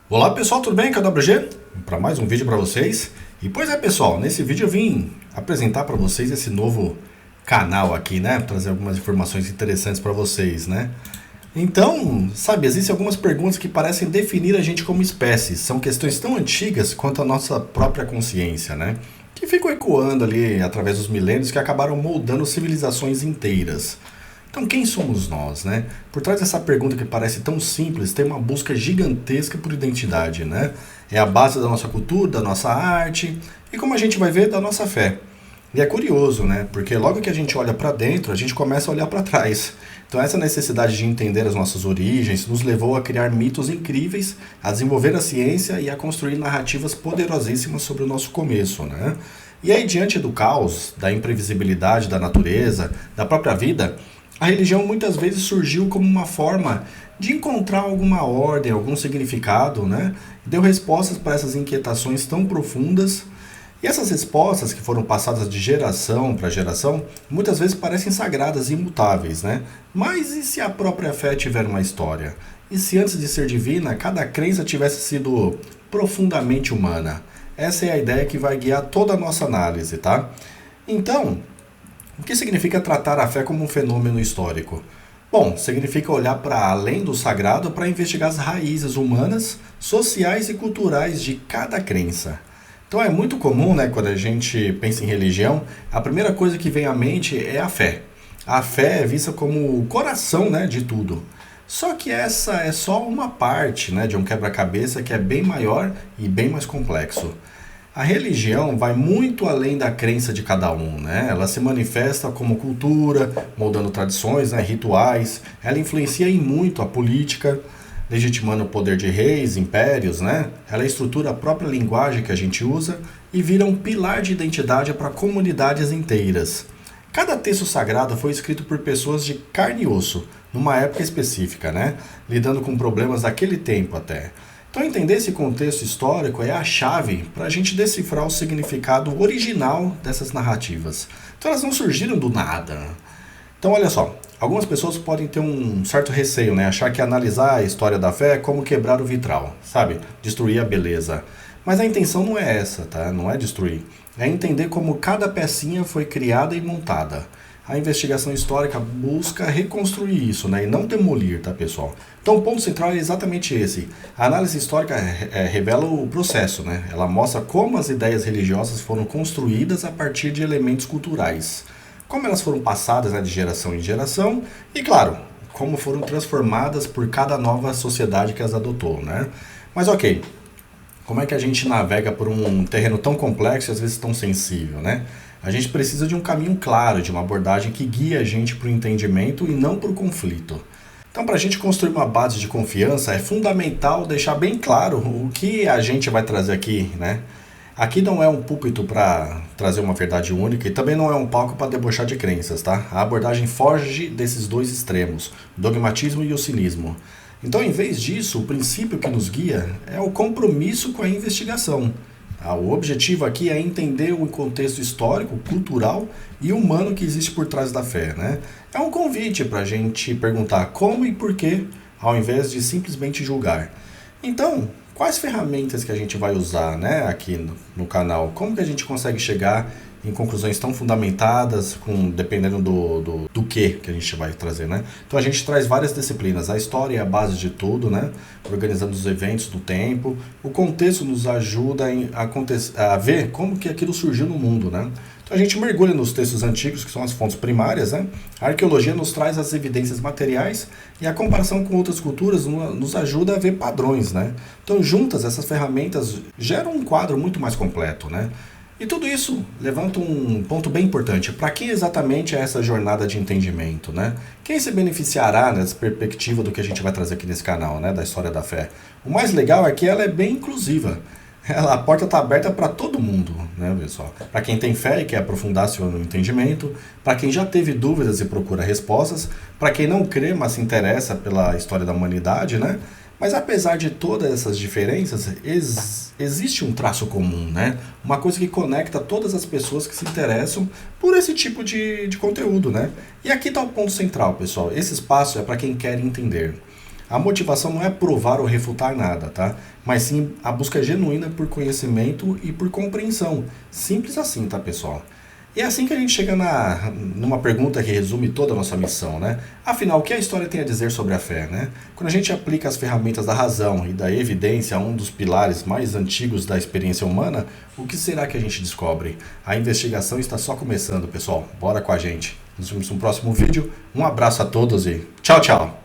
Olá pessoal, tudo bem? Aqui é o WG para mais um vídeo para vocês. E pois é pessoal, nesse vídeo eu vim apresentar para vocês esse novo canal aqui, né? Trazer algumas informações interessantes para vocês, né? Então, sabe, existem algumas perguntas que parecem definir a gente como espécie. São questões tão antigas quanto a nossa própria consciência, né? Que ficam ecoando ali através dos milênios que acabaram moldando civilizações inteiras. Então, quem somos nós, né? Por trás dessa pergunta que parece tão simples, tem uma busca gigantesca por identidade, né? É a base da nossa cultura, da nossa arte e, como a gente vai ver, da nossa fé. E é curioso, né? Porque logo que a gente olha para dentro, a gente começa a olhar para trás. Então, essa necessidade de entender as nossas origens nos levou a criar mitos incríveis, a desenvolver a ciência e a construir narrativas poderosíssimas sobre o nosso começo, né? E aí, diante do caos, da imprevisibilidade da natureza, da própria vida, a religião muitas vezes surgiu como uma forma de encontrar alguma ordem, algum significado, né? Deu respostas para essas inquietações tão profundas. E essas respostas que foram passadas de geração para geração, muitas vezes parecem sagradas e imutáveis, né? Mas e se a própria fé tiver uma história? E se antes de ser divina, cada crença tivesse sido profundamente humana? Essa é a ideia que vai guiar toda a nossa análise, tá? Então, o que significa tratar a fé como um fenômeno histórico? Bom, significa olhar para além do sagrado para investigar as raízes humanas, sociais e culturais de cada crença. Então é muito comum, né, quando a gente pensa em religião, a primeira coisa que vem à mente é a fé. A fé é vista como o coração, né, de tudo. Só que essa é só uma parte, né, de um quebra-cabeça que é bem maior e bem mais complexo. A religião vai muito além da crença de cada um, né? Ela se manifesta como cultura, moldando tradições, né, rituais. Ela influencia em muito a política, legitimando o poder de reis, impérios, né? Ela estrutura a própria linguagem que a gente usa e vira um pilar de identidade para comunidades inteiras. Cada texto sagrado foi escrito por pessoas de carne e osso, numa época específica, né? Lidando com problemas daquele tempo até. Então, entender esse contexto histórico é a chave para a gente decifrar o significado original dessas narrativas. Então, elas não surgiram do nada. Então, olha só, algumas pessoas podem ter um certo receio, né? Achar que analisar a história da fé é como quebrar o vitral, sabe? Destruir a beleza. Mas a intenção não é essa, tá? Não é destruir. É entender como cada pecinha foi criada e montada. A investigação histórica busca reconstruir isso, né, e não demolir, tá, pessoal? Então, o ponto central é exatamente esse. A análise histórica revela o processo, né? Ela mostra como as ideias religiosas foram construídas a partir de elementos culturais, como elas foram passadas, né, de geração em geração e, claro, como foram transformadas por cada nova sociedade que as adotou, né? Mas, ok, como é que a gente navega por um terreno tão complexo e às vezes tão sensível, né? A gente precisa de um caminho claro, de uma abordagem que guie a gente para o entendimento e não para o conflito. Então, para a gente construir uma base de confiança, é fundamental deixar bem claro o que a gente vai trazer aqui, né? Aqui não é um púlpito para trazer uma verdade única e também não é um palco para debochar de crenças, tá? A abordagem foge desses dois extremos, o dogmatismo e o cinismo. Então, em vez disso, o princípio que nos guia é o compromisso com a investigação. O objetivo aqui é entender o contexto histórico, cultural e humano que existe por trás da fé, né? É um convite para a gente perguntar como e por quê, ao invés de simplesmente julgar. Então, quais ferramentas que a gente vai usar, né, aqui no canal? Como que a gente consegue chegar em conclusões tão fundamentadas, dependendo do que a gente vai trazer, né? Então a gente traz várias disciplinas. A história é a base de tudo, né? Organizando os eventos do tempo. O contexto nos ajuda a ver como que aquilo surgiu no mundo, né? Então a gente mergulha nos textos antigos, que são as fontes primárias, né? A arqueologia nos traz as evidências materiais e a comparação com outras culturas nos ajuda a ver padrões, né? Então juntas essas ferramentas geram um quadro muito mais completo, né? E tudo isso levanta um ponto bem importante. Para quem exatamente é essa jornada de entendimento, né? Quem se beneficiará nessa perspectiva do que a gente vai trazer aqui nesse canal, né? Da história da fé. O mais legal é que ela é bem inclusiva. A porta está aberta para todo mundo, né, pessoal? Para quem tem fé e quer aprofundar seu entendimento, para quem já teve dúvidas e procura respostas, para quem não crê, mas se interessa pela história da humanidade, né? Mas apesar de todas essas diferenças, existe um traço comum, né? Uma coisa que conecta todas as pessoas que se interessam por esse tipo de conteúdo, né? E aqui está o ponto central, pessoal. Esse espaço é para quem quer entender. A motivação não é provar ou refutar nada, tá? Mas sim a busca genuína por conhecimento e por compreensão. Simples assim, tá, pessoal? E é assim que a gente chega numa pergunta que resume toda a nossa missão, né? Afinal, o que a história tem a dizer sobre a fé, né? Quando a gente aplica as ferramentas da razão e da evidência a um dos pilares mais antigos da experiência humana, o que será que a gente descobre? A investigação está só começando, pessoal. Bora com a gente. Nos vemos no próximo vídeo. Um abraço a todos e tchau, tchau!